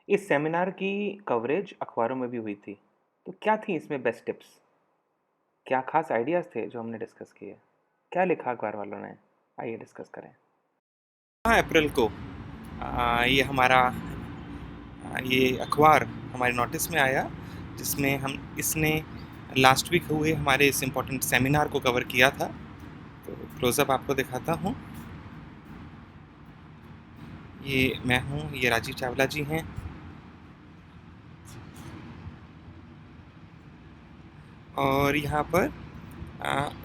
इस सेमिनार की कवरेज अखबारों में भी हुई थी। तो क्या थी इसमें बेस्ट टिप्स? क्या खास आइडियाज़ थे जो हमने डिस्कस किए? क्या लिखा अखबार वालों ने? आइए डिस्कस करें। अप्रैल को ये हमारा ये अखबार हमारे नोटिस में आया, जिसमें हम इसने लास्ट वीक हुए हमारे इस इम्पोर्टेंट सेमिनार को कवर किया था। तो क्लोज़अप आपको दिखाता हूँ। ये मैं हूँ, ये राजीव चावला जी हैं। और यहाँ पर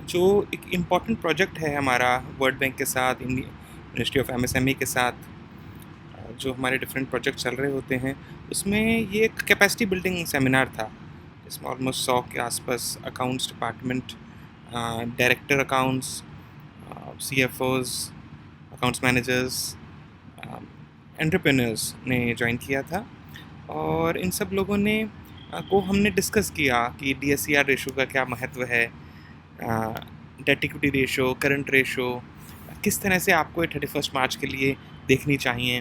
जो एक इम्पॉर्टेंट प्रोजेक्ट है हमारा वर्ल्ड बैंक के साथ, मिनिस्ट्री ऑफ एमएसएमई के साथ, जो हमारे डिफरेंट प्रोजेक्ट चल रहे होते हैं, उसमें ये एक कैपेसिटी बिल्डिंग सेमिनार था, जिसमें ऑलमोस्ट 100 के आसपास accounts department, director accounts, CFOs, accounts managers, entrepreneurs ने ज्वाइन किया था। और इन सब लोगों ने को हमने डिस्कस किया कि DSCR रेशो का क्या महत्व है, debt equity ratio, current ratio, किस तरह से आपको 31 मार्च के लिए देखनी चाहिए,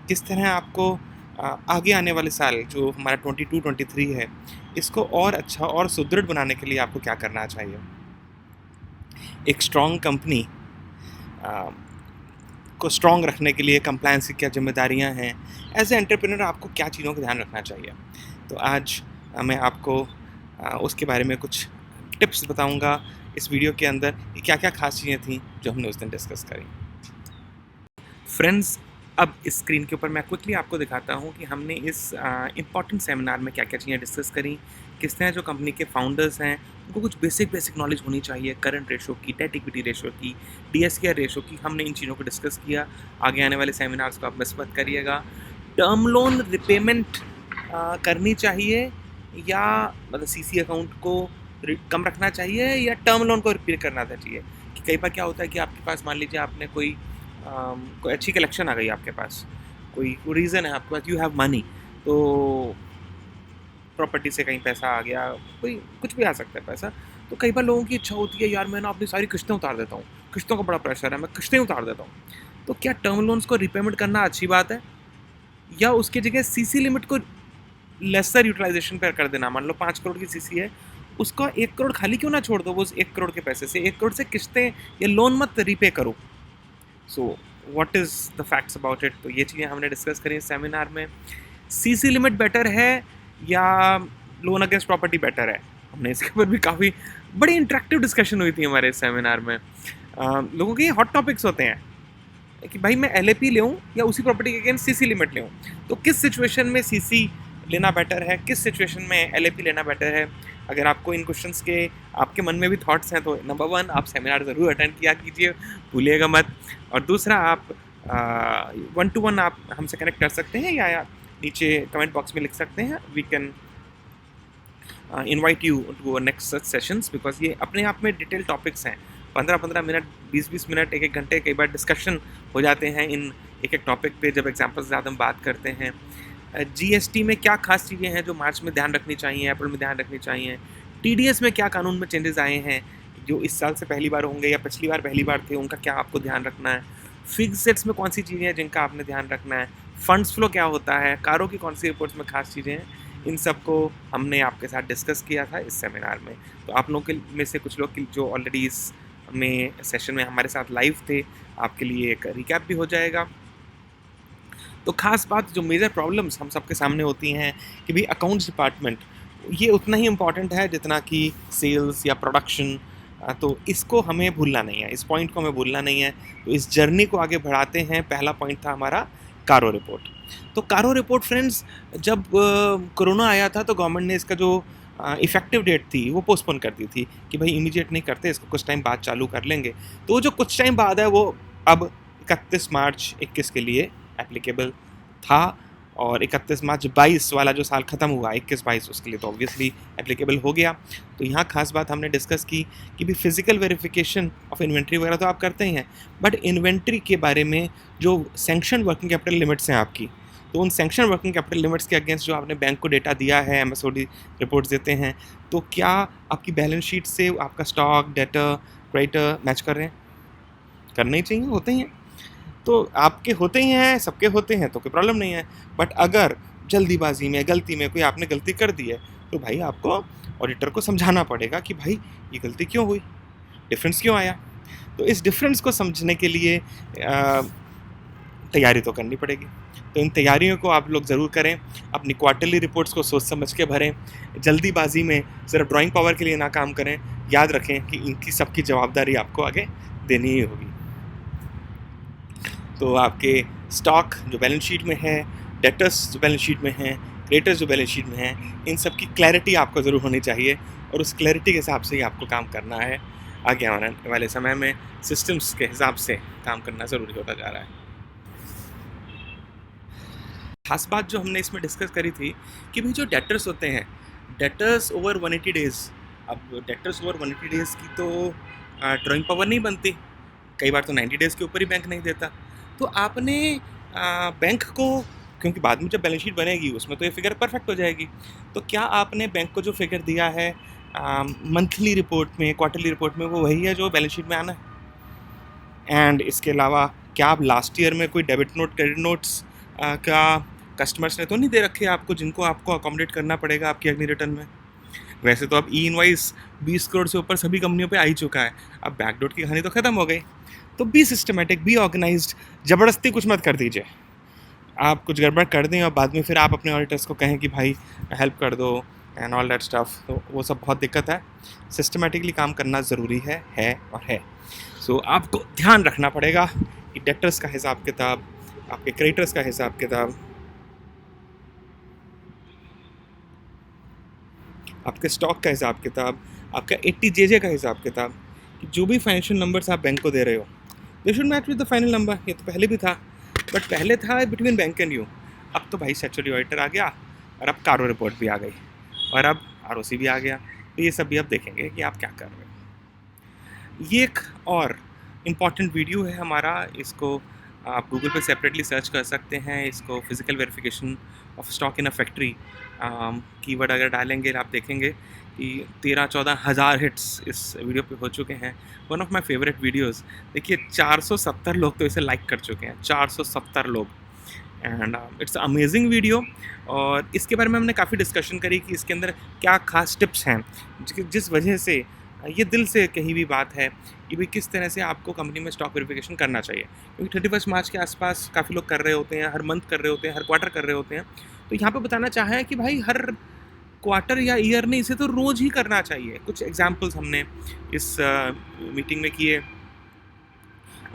किस तरह आपको आगे आने वाले साल जो हमारा 22-23 है, इसको और अच्छा और सुदृढ़ बनाने के लिए आपको क्या करना चाहिए। एक स्ट्रॉन्ग कंपनी को स्ट्रॉन्ग रखने के लिए कंप्लायंस की क्या जिम्मेदारियां हैं, एज ए एंटरप्रेन्योर आपको क्या चीज़ों का ध्यान रखना चाहिए। तो आज मैं आपको उसके बारे में कुछ टिप्स बताऊंगा इस वीडियो के अंदर कि क्या क्या खास चीज़ें थी जो हमने उस दिन डिस्कस करी। फ्रेंड्स, अब इस स्क्रीन के ऊपर मैं क्विकली आपको दिखाता हूँ कि हमने इस इम्पॉर्टेंट सेमिनार में क्या क्या चीज़ें डिस्कस करी, किस तरह जो कंपनी के फाउंडर्स हैं उनको कुछ बेसिक नॉलेज होनी चाहिए करंट रेशो की, डेट इक्विटी रेशो की, DSCR रेशो की। हमने इन चीज़ों को डिस्कस किया। आगे आने वाले सेमिनार्स को आप मिस मत करिएगा। टर्म लोन रिपेमेंट करनी चाहिए या मतलब CC अकाउंट को कम रखना चाहिए या टर्म लोन को रिपेयर करना चाहिए। कि कई बार क्या होता है कि आपके पास मान लीजिए आपने कोई अच्छी कलेक्शन आ गई आपके पास, कोई रीज़न है आपके पास, यू हैव मनी, तो प्रॉपर्टी से कहीं पैसा आ गया, कोई कुछ भी आ सकता है पैसा। तो कई बार लोगों की इच्छा होती है, यार मैं ना अपनी सारी किस्तें उतार देता हूँ, किस्तों का बड़ा प्रेशर है, मैं किस्तें उतार देता हूँ। तो क्या टर्म लोन्स को रिपेमेंट करना अच्छी बात है या उसकी जगह CC लिमिट को लेसर यूटिलाइजेशन पर कर देना? मान लो 5 करोड़ की CC है, उसका 1 करोड़ खाली क्यों ना छोड़ दो, वो उस 1 करोड़ के पैसे से 1 करोड़ से किस्तें या लोन मत रीपे करो। So what is the facts about it? तो ये चीज़ें हमने डिस्कस करी सेमिनार में। CC लिमिट बेटर है या लोन अगेंस्ट प्रॉपर्टी बेटर है? हमने इसके ऊपर भी काफ़ी बड़ी इंटरेक्टिव डिस्कशन हुई थी हमारे सेमिनार में। लोगों के ये हॉट टॉपिक्स होते हैं कि भाई मैं LAP ले या उसी प्रॉपर्टी के अगेंस्ट CC लिमिट ले, तो किस सिचुएशन में CC लेना बेटर है, किस सिचुएशन में LAP लेना बेटर है। अगर आपको इन क्वेश्चंस के आपके मन में भी थॉट्स हैं तो नंबर 1 आप सेमिनार ज़रूर अटेंड किया कीजिए, भूलिएगा मत। और दूसरा, आप 1-to-1 आप हमसे कनेक्ट कर सकते हैं या नीचे कमेंट बॉक्स में लिख सकते हैं। We can invite you to next such sessions, because ये अपने आप में डिटेल टॉपिक्स हैं। 15-15 मिनट, 20-20 मिनट, 1-1 घंटे कई बार डिस्कशन हो जाते हैं इन एक टॉपिक पे जब एग्जाम्पल से ज़्यादा हम बात करते हैं। GST में क्या खास चीज़ें हैं जो मार्च में ध्यान रखनी चाहिए, अप्रैल में ध्यान रखनी चाहिए। TDS में क्या कानून में चेंजेस आए हैं जो इस साल से पहली बार होंगे या पिछली बार पहली बार थे, उनका क्या आपको ध्यान रखना है। फिक्स सेट्स में कौन सी चीज़ें हैं जिनका आपने ध्यान रखना है। फंड्स फ्लो क्या होता है, कारों की कौन सी रिपोर्ट्स में खास चीज़ें हैं, इन सब को हमने आपके साथ डिस्कस किया था इस सेमिनार में। तो आप लोगों के में से कुछ लोग जो ऑलरेडी इस में सेशन में हमारे साथ लाइव थे, आपके लिए एक रिकैप भी हो जाएगा। तो ख़ास बात, जो मेजर प्रॉब्लम्स हम सबके सामने होती हैं कि भाई अकाउंट्स डिपार्टमेंट ये उतना ही इम्पॉर्टेंट है जितना कि सेल्स या प्रोडक्शन। तो इसको हमें भूलना नहीं है, इस पॉइंट को हमें भूलना नहीं है। तो इस जर्नी को आगे बढ़ाते हैं। पहला पॉइंट था हमारा कारो रिपोर्ट। तो कारो रिपोर्ट फ्रेंड्स, जब कोरोना आया था तो गवर्नमेंट ने इसका जो इफ़ेक्टिव डेट थी वो पोस्टपोन कर दी थी कि भाई इमीडिएट नहीं करते, इसको कुछ टाइम बाद चालू कर लेंगे। तो जो कुछ टाइम बाद है वो अब 31 मार्च 21 के लिए एप्लीकेबल था, और 31 मार्च 22 वाला जो साल ख़त्म हुआ 21-22 उसके लिए तो ऑब्वियसली एप्लीकेबल हो गया। तो यहाँ खास बात हमने डिस्कस की कि भी फिजिकल वेरिफिकेशन ऑफ इन्वेंट्री वगैरह तो आप करते ही हैं, बट इन्वेंट्री के बारे में जो सैंक्शन वर्किंग कैपिटल लिमिट्स हैं आपकी, तो उन सैंक्शन वर्किंग कैपिटल लिमिट्स के अगेंस्ट जो आपने बैंक को डेटा दिया है, MSOD रिपोर्ट्स देते हैं, तो क्या आपकी बैलेंस शीट से आपका स्टॉक, डेटर, क्रेडिटर मैच कर रहे हैं? करने ही चाहिए, होते ही हैं। तो आपके होते ही हैं, सबके होते हैं तो कोई प्रॉब्लम नहीं है। बट अगर जल्दीबाजी में, गलती में कोई आपने गलती कर दी है, तो भाई आपको ऑडिटर को समझाना पड़ेगा कि भाई ये गलती क्यों हुई, डिफरेंस क्यों आया। तो इस डिफरेंस को समझने के लिए तैयारी तो करनी पड़ेगी। तो इन तैयारियों को आप लोग ज़रूर करें, अपनी क्वार्टरली रिपोर्ट्स को सोच समझ के भरें, जल्दीबाजी में सिर्फ ड्राइंग पावर के लिए ना काम करें। याद रखें कि इनकी सबकी जवाबदारी आपको आगे देनी ही होगी। तो आपके स्टॉक जो बैलेंस शीट में है, डेटर्स जो बैलेंस शीट में हैं, क्रेडिटर्स जो बैलेंस शीट में हैं, इन सब की क्लैरिटी आपको ज़रूर होनी चाहिए और उस क्लैरिटी के हिसाब से ही आपको काम करना है। आगे आने वाले समय में सिस्टम्स के हिसाब से काम करना ज़रूरी होता जा रहा है। खास बात जो हमने इसमें डिस्कस करी थी कि भाई जो डेटर्स होते हैं, डेटर्स ओवर 180 डेज़, अब डेटर्स ओवर 180 डेज़ की तो ड्राइंग पावर नहीं बनती, कई बार तो 90 डेज़ के ऊपर ही बैंक नहीं देता। तो आपने बैंक को, क्योंकि बाद में जब बैलेंस शीट बनेगी उसमें तो ये फिगर परफेक्ट हो जाएगी, तो क्या आपने बैंक को जो फिगर दिया है मंथली रिपोर्ट में, क्वार्टरली रिपोर्ट में, वो वही है जो बैलेंस शीट में आना है। एंड इसके अलावा क्या आप लास्ट ईयर में कोई डेबिट नोट, क्रेडिट नोट्स का कस्टमर्स ने तो नहीं दे रखे आपको, जिनको आपको अकोमोडेट करना पड़ेगा आपकी अग्नि रिटर्न में। वैसे तो अब ई इनवाइस 20 करोड़ से ऊपर सभी कंपनियों पे आ ही चुका है, अब बैकडोर की कहानी तो ख़त्म हो गई। तो बी सिस्टमेटिक, बी ऑर्गेनाइज्ड, ज़बरदस्ती कुछ मत कर दीजिए। आप कुछ गड़बड़ कर दें और बाद में फिर आप अपने ऑडिटर्स को कहें कि भाई हेल्प कर दो एंड ऑल दैट स्टफ, तो वो सब बहुत दिक्कत है। सिस्टमेटिकली काम करना ज़रूरी है और है। सो आपको ध्यान रखना पड़ेगा कि डेटर्स का हिसाब किताब, आपके क्रेडिटर्स का हिसाब किताब, आपके स्टॉक का हिसाब किताब, आपका 80JJ का हिसाब किताब, कि जो भी फाइनेंशियल नंबर्स आप बैंक को दे रहे हो they should match with the final number. ये तो पहले भी था, बट पहले था बिटवीन बैंक एंड यू, अब तो भाई स्टैट्यूटरी ऑडिटर आ गया और अब कारो रिपोर्ट भी आ गई और अब ROC भी आ गया। तो ये सब भी अब देखेंगे कि आप क्या कर रहे हो। ये एक और इम्पॉर्टेंट वीडियो है हमारा, इसको आप गूगल पे सेपरेटली सर्च कर सकते हैं। इसको physical verification of stock in a factory keyword अगर डालेंगे आप देखेंगे कि 13-14 हज़ार हिट्स इस वीडियो पे हो चुके हैं। One of my favourite videos. देखिए 470 लोग तो इसे लाइक कर चुके हैं, 470 लोग, एंड इट्स अमेजिंग वीडियो। और इसके बारे में हमने काफ़ी डिस्कशन करी कि इसके अंदर क्या खास टिप्स हैं जिस वजह से ये दिल से कही हुई बात है कि भाई किस तरह से आपको कंपनी में स्टॉक वेरिफिकेशन करना चाहिए। क्योंकि 31 मार्च के आसपास काफ़ी लोग कर रहे होते हैं, हर मंथ कर रहे होते हैं, हर क्वार्टर कर रहे होते हैं। तो यहाँ पे बताना चाहा है कि भाई हर क्वार्टर या ईयर नहीं, इसे तो रोज़ ही करना चाहिए। कुछ एग्जांपल्स हमने इस मीटिंग में किए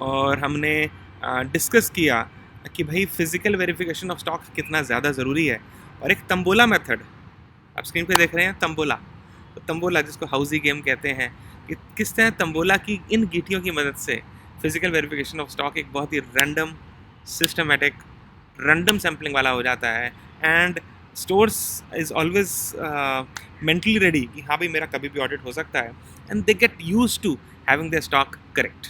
और हमने डिस्कस किया कि भाई फिज़िकल वेरिफिकेशन ऑफ स्टॉक कितना ज़्यादा ज़रूरी है। और एक तंबोला मेथड आप स्क्रीन पे देख रहे हैं, तंबोला, तो तंबोला जिसको हाउसी गेम कहते हैं, कि किस तरह तंबोला की इन गीटियों की मदद से फिज़िकल वेरिफिकेशन ऑफ स्टॉक एक बहुत ही रैंडम, सिस्टमेटिक, रैंडम सैम्पलिंग वाला हो जाता है। And stores is always mentally ready कि हाँ भाई मेरा कभी भी ऑडिट हो सकता है, and they get use to having their stock correct.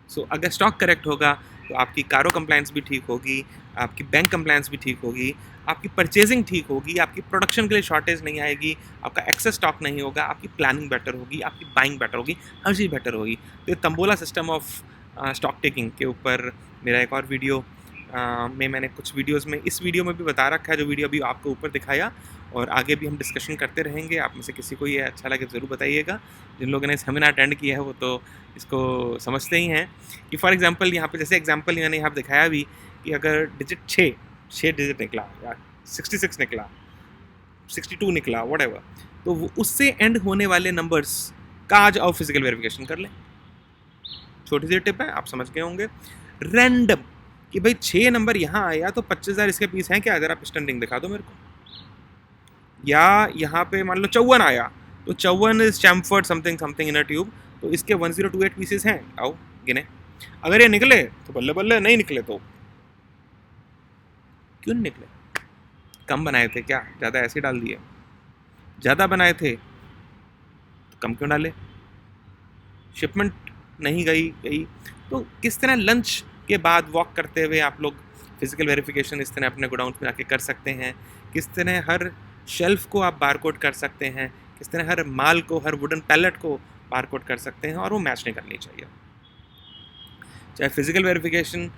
So अगर स्टॉक करेक्ट होगा तो आपकी कारो कंप्लायंस भी ठीक होगी, आपकी बैंक कंप्लायंस भी ठीक होगी, आपकी परचेजिंग ठीक होगी, आपकी प्रोडक्शन के लिए शॉर्टेज नहीं आएगी, आपका एक्सेस स्टॉक नहीं होगा, आपकी प्लानिंग बेटर होगी, आपकी बाइंग बेटर होगी, हर चीज़ बेटर होगी। तो ये tambola system of stock taking के ऊपर मेरा एक और वीडियो में मैंने कुछ वीडियोस में, इस वीडियो में भी बता रखा है, जो वीडियो अभी आपको ऊपर दिखाया, और आगे भी हम डिस्कशन करते रहेंगे। आप में से किसी को ये अच्छा लगे ज़रूर बताइएगा। जिन लोगों ने सेमिनार अटेंड किया है वो तो इसको समझते ही हैं कि फॉर एग्जांपल यहाँ पे, जैसे एग्जांपल मैंने यहाँ दिखाया भी कि अगर डिजिट 6 डिजिट निकला या 66 निकला, 62 निकला, व्हाटएवर, तो वो उससे एंड होने वाले नंबर्स का आज आओ फिजिकल वेरिफिकेशन कर लें। छोटी सी टिप है, आप समझ गए होंगे। रैंडम कि भाई 6 नंबर यहाँ आया तो 25,000 इसके पीस हैं क्या, ज़रा स्टैंडिंग दिखा दो मेरे को। या यहाँ पे मान लो 54 आया तो 54 is chamfered something something in a tube, तो इसके 1028 पीसेस हैं, आओ गिने। अगर ये निकले तो बल्ले बल्ले, नहीं निकले तो क्यों नहीं निकले? कम बनाए थे क्या, ज़्यादा ऐसे डाल दिए? ज़्यादा बनाए थे तो कम क्यों डाले? शिपमेंट नहीं गई तो किस तरह लंच के बाद वॉक करते हुए आप लोग फिजिकल वेरिफिकेशन इस तरह अपने गोडाउन में आके कर सकते हैं। किस तरह हर शेल्फ को आप बारकोड कर सकते हैं, किस तरह हर माल को, हर वुडन पैलेट को बारकोड कर सकते हैं, और वो मैच नहीं करनी चाहिए। चाहे फिजिकल वेरिफिकेशन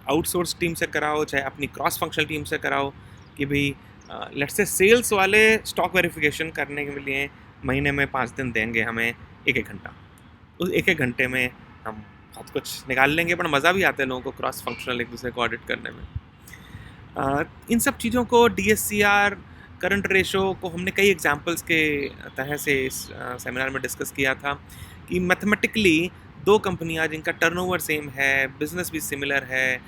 आउटसोर्स टीम से कराओ, चाहे अपनी क्रॉस फंक्शनल टीम से कराओ, कि भाई लेट्स से सेल्स वाले स्टॉक वेरिफिकेशन करने के लिए महीने में 5 दिन देंगे हमें 1-1 घंटा। उस 1-1 घंटे में हम बहुत कुछ निकाल लेंगे, पर मज़ा भी आता है लोगों को क्रॉस फंक्शनल एक दूसरे को ऑडिट करने में। इन सब चीज़ों को DSCR, करंट रेशो को हमने कई एग्जांपल्स के तरह से इस सेमिनार में डिस्कस किया था कि मैथमेटिकली 2 कंपनियां जिनका टर्नओवर सेम है, बिजनेस भी सिमिलर है,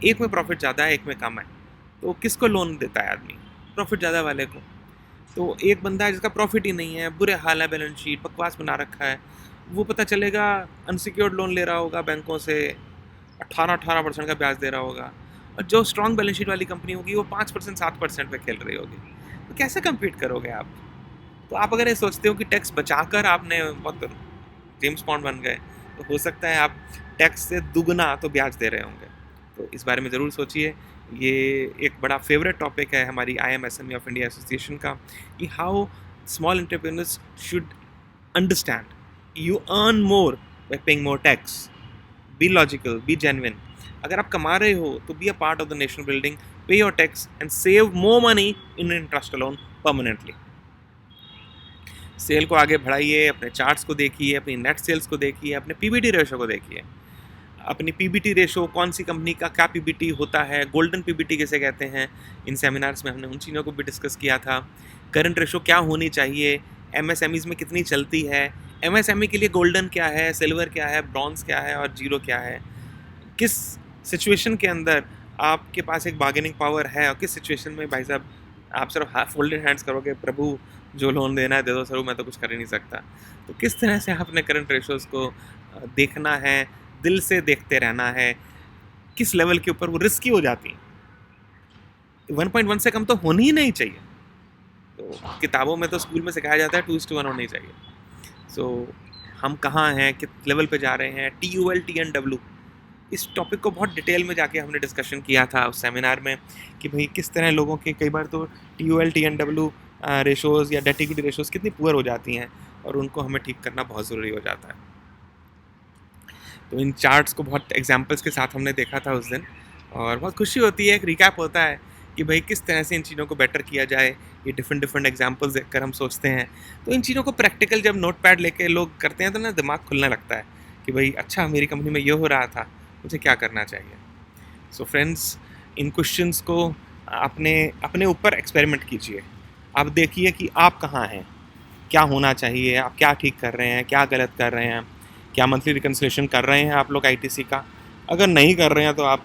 एक में प्रॉफिट ज़्यादा है, एक में कम है, तो किसको लोन देता है आदमी? प्रॉफिट ज़्यादा वाले को। तो एक बंदा है जिसका प्रॉफिट ही नहीं है, बुरे हाल है, बैलेंस शीट बकवास बना रखा है, वो पता चलेगा अनसिक्योर्ड लोन ले रहा होगा बैंकों से, 18% का ब्याज दे रहा होगा, और जो स्ट्रॉन्ग बैलेंस शीट वाली कंपनी होगी वो 5% 7% पे खेल रही होगी। तो कैसे कम्पीट करोगे आप? तो आप अगर ये सोचते हो कि टैक्स बचाकर आपने बहुत जेम्स बॉन्ड बन गए, तो हो सकता है आप टैक्स से दुगना तो ब्याज दे रहे होंगे। तो इस बारे में ज़रूर सोचिए। ये एक बड़ा फेवरेट टॉपिक है हमारी IMSME ऑफ इंडिया एसोसिएशन का, कि how small entrepreneurs should understand you earn more by paying more tax. Be logical, be genuine. अगर आप कमा रहे हो तो be a part of the national building, pay your tax and save more money in interest alone permanently. Sale को आगे बढ़ाइए, अपने चार्ट्स को देखिए, अपनी नेट सेल्स को देखिए, अपने PBT रेशो को देखिए। अपनी PBT रेशो, कौन सी कंपनी का क्या PBT होता है, गोल्डन PBT किसे कहते हैं, इन सेमिनार्स में हमने उन चीज़ों को भी डिस्कस किया था। करंट रेशो क्या होनी चाहिए, MSMEs में कितनी चलती है, MSME के लिए गोल्डन क्या है, सिल्वर क्या है, ब्रॉन्ज क्या है और जीरो क्या है, किस सिचुएशन के अंदर आपके पास एक बार्गेनिंग पावर है और किस सिचुएशन में भाई साहब आप सिर्फ फोल्डेड हैंड्स करोगे, प्रभु जो लोन देना है दे दो सर, मैं तो कुछ कर ही नहीं सकता। तो किस तरह से आपने करंट रेशोज़ को देखना है, दिल से देखते रहना है, किस लेवल के ऊपर वो रिस्की हो जाती हैं। 1.1 से कम तो होनी ही नहीं चाहिए। तो किताबों में तो स्कूल में सिखाया जाता है 2:1 होनी चाहिए। सो हम कहाँ हैं, किस लेवल पे जा रहे हैं, TUL TNW, इस टॉपिक को बहुत डिटेल में जाके हमने डिस्कशन किया था उस सेमिनार में, कि भाई किस तरह लोगों के कई बार तो TUL TNW रेशोज़ या डेट इक्विटी रेशोज़ कितनी पुअर हो जाती हैं, और उनको हमें ठीक करना बहुत ज़रूरी हो जाता है। तो इन चार्ट्स को बहुत एग्जांपल्स के साथ हमने देखा था उस दिन, और बहुत खुशी होती है, एक रिकैप होता है कि भाई किस तरह से इन चीज़ों को बेटर किया जाए। ये डिफरेंट एग्जांपल्स देखकर हम सोचते हैं, तो इन चीज़ों को प्रैक्टिकल जब नोट पैड लेके लोग करते हैं तो ना दिमाग खुलने लगता है कि भाई अच्छा मेरी कंपनी में ये हो रहा था, मुझे क्या करना चाहिए। सो फ्रेंड्स, इन क्वेश्चंस को अपने अपने ऊपर एक्सपेरिमेंट कीजिए। आप देखिए कि आप कहाँ हैं, क्या होना चाहिए, आप क्या ठीक कर रहे हैं, क्या गलत कर रहे हैं, क्या मंथली रिकन्सिलेशन कर रहे हैं आप लोग ITC का। अगर नहीं कर रहे हैं तो आप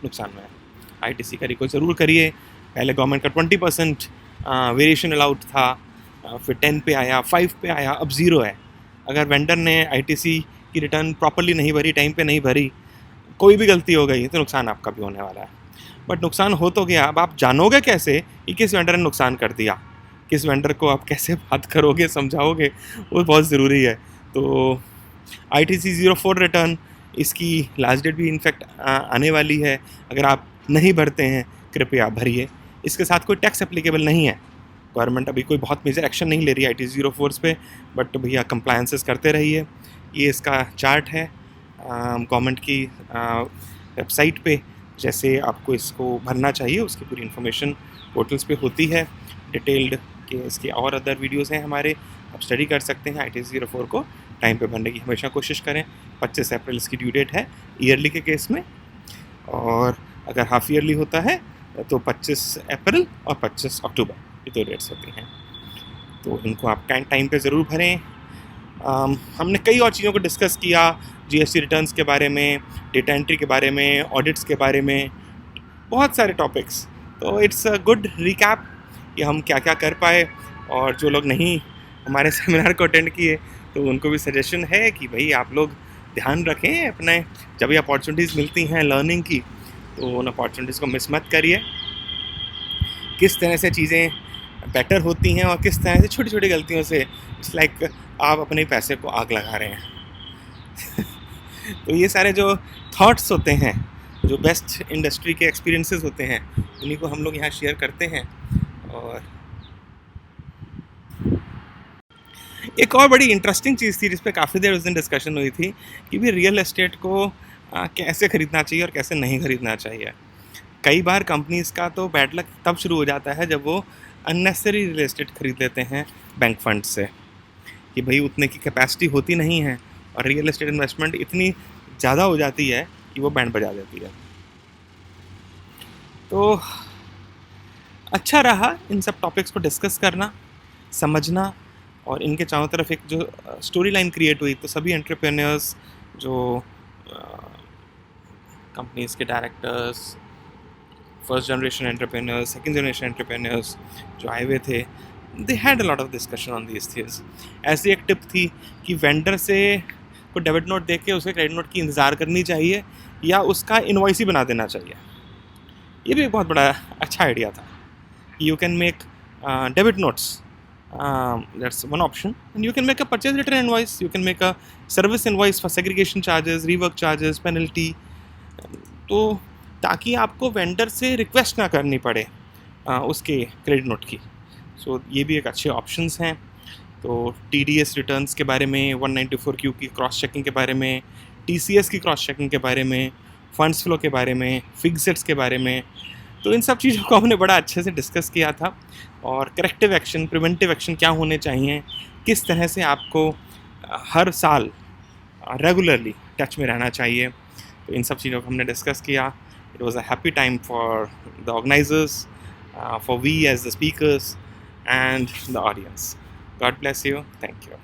नुकसान में हैं। ITC का रिको ज़रूर करिए। पहले गवर्नमेंट का 20% वेरिएशन अलाउड था, फिर 10 पे आया, 5 पे आया, अब 0 है। अगर वेंडर ने ITC की रिटर्न प्रॉपर्ली नहीं भरी, टाइम पे नहीं भरी, कोई भी गलती हो गई तो नुकसान आपका भी होने वाला है। बट नुकसान हो तो गया, अब आप जानोगे कैसे कि किस वेंडर ने नुकसान कर दिया, किस वेंडर को आप कैसे बात करोगे, समझाओगे, वो बहुत ज़रूरी है। तो ITC 04 रिटर्न, इसकी लास्ट डेट भी इनफैक्ट आने वाली है। अगर आप नहीं भरते हैं कृपया भरिए। इसके साथ कोई टैक्स एप्लीकेबल नहीं है। गवर्नमेंट अभी कोई बहुत मेजर एक्शन नहीं ले रही है ITC 04 पे, बट भैया कंप्लायंसेस करते रहिए। ये इसका चार्ट है गवर्नमेंट की वेबसाइट पे, जैसे आपको इसको भरना चाहिए उसकी पूरी इन्फॉर्मेशन पोर्टल्स पे होती है डिटेल्ड, के इसके और अदर वीडियोस हैं हमारे, आप स्टडी कर सकते हैं। ITC 04 को टाइम पे भरने की हमेशा कोशिश करें। 25 अप्रैल इसकी ड्यू डेट है ईयरली के केस में, और अगर हाफ ईयरली होता है तो 25 अप्रैल और 25 अक्टूबर, ये 2 डेट्स होती हैं। तो इनको आप टाइम पे ज़रूर भरें। हमने कई और चीज़ों को डिस्कस किया, GST रिटर्न्स के बारे में, डेटा एंट्री के बारे में, ऑडिट्स के बारे में, बहुत सारे टॉपिक्स। तो इट्स अ गुड रिकैप कि हम क्या क्या कर पाए, और जो लोग नहीं हमारे सेमिनार को अटेंड किए तो उनको भी सजेशन है कि भाई आप लोग ध्यान रखें अपने, जब ये अपॉर्चुनिटीज़ मिलती हैं लर्निंग की तो उन अपॉर्चुनिटीज़ को मिस मत करिए। किस तरह से चीज़ें बेटर होती हैं और किस तरह से छोटी छोटी गलतियों से इट्स लाइक आप अपने पैसे को आग लगा रहे हैं। तो ये सारे जो थॉट्स होते हैं, जो बेस्ट इंडस्ट्री के एक्सपीरियंसेस होते हैं, उन्हीं को हम लोग यहाँ शेयर करते हैं। और एक और बड़ी इंटरेस्टिंग चीज़ थी जिस पे काफ़ी देर उस दिन डिस्कशन हुई थी कि भी रियल एस्टेट को कैसे ख़रीदना चाहिए और कैसे नहीं ख़रीदना चाहिए। कई बार कंपनीज का तो बैड लक तब शुरू हो जाता है जब वो अननेसेसरी रियल एस्टेट खरीद लेते हैं बैंक फंड से, कि भाई उतने की कैपेसिटी होती नहीं है और रियल एस्टेट इन्वेस्टमेंट इतनी ज़्यादा हो जाती है कि वो बैंड बजा देती है। तो अच्छा रहा इन सब टॉपिक्स को डिस्कस करना, समझना, और इनके चारों तरफ एक जो स्टोरी लाइन क्रिएट हुई, तो सभी एंटरप्रेन्योर्स, जो कंपनीज के directors, first generation entrepreneurs, second generation entrepreneurs जो आए हुए थे, they had a lot of discussion on these things. ऐसी एक टिप थी कि वेंडर से को डेबिट नोट दे के उसके क्रेडिट नोट की इंतज़ार करनी चाहिए या उसका इनवॉइस ही बना देना चाहिए। ये भी एक बहुत बड़ा अच्छा आइडिया था। You can make debit notes. That's one option. And you can make a purchase return invoice. You can make a service invoice for segregation charges, rework charges, penalty. तो ताकि आपको वेंडर से रिक्वेस्ट ना करनी पड़े उसके credit note की। सो ये भी एक अच्छे ऑप्शंस हैं। तो TDS रिटर्न्स के बारे में, 194Q की क्रॉस चेकिंग के बारे में, TCS की क्रॉस चेकिंग के बारे में, फंड्स फ्लो के बारे में, फिक्सेड्स के बारे में, तो इन सब चीज़ों को हमने बड़ा अच्छे से डिस्कस किया था। और करेक्टिव एक्शन, प्रिवेंटिव एक्शन क्या होने चाहिए, किस तरह से आपको हर साल रेगुलरली टच में रहना चाहिए, तो इन सब चीज़ों को हमने डिस्कस किया। It was a happy time for the organisers, for we as the speakers and the audience. God bless you. Thank you.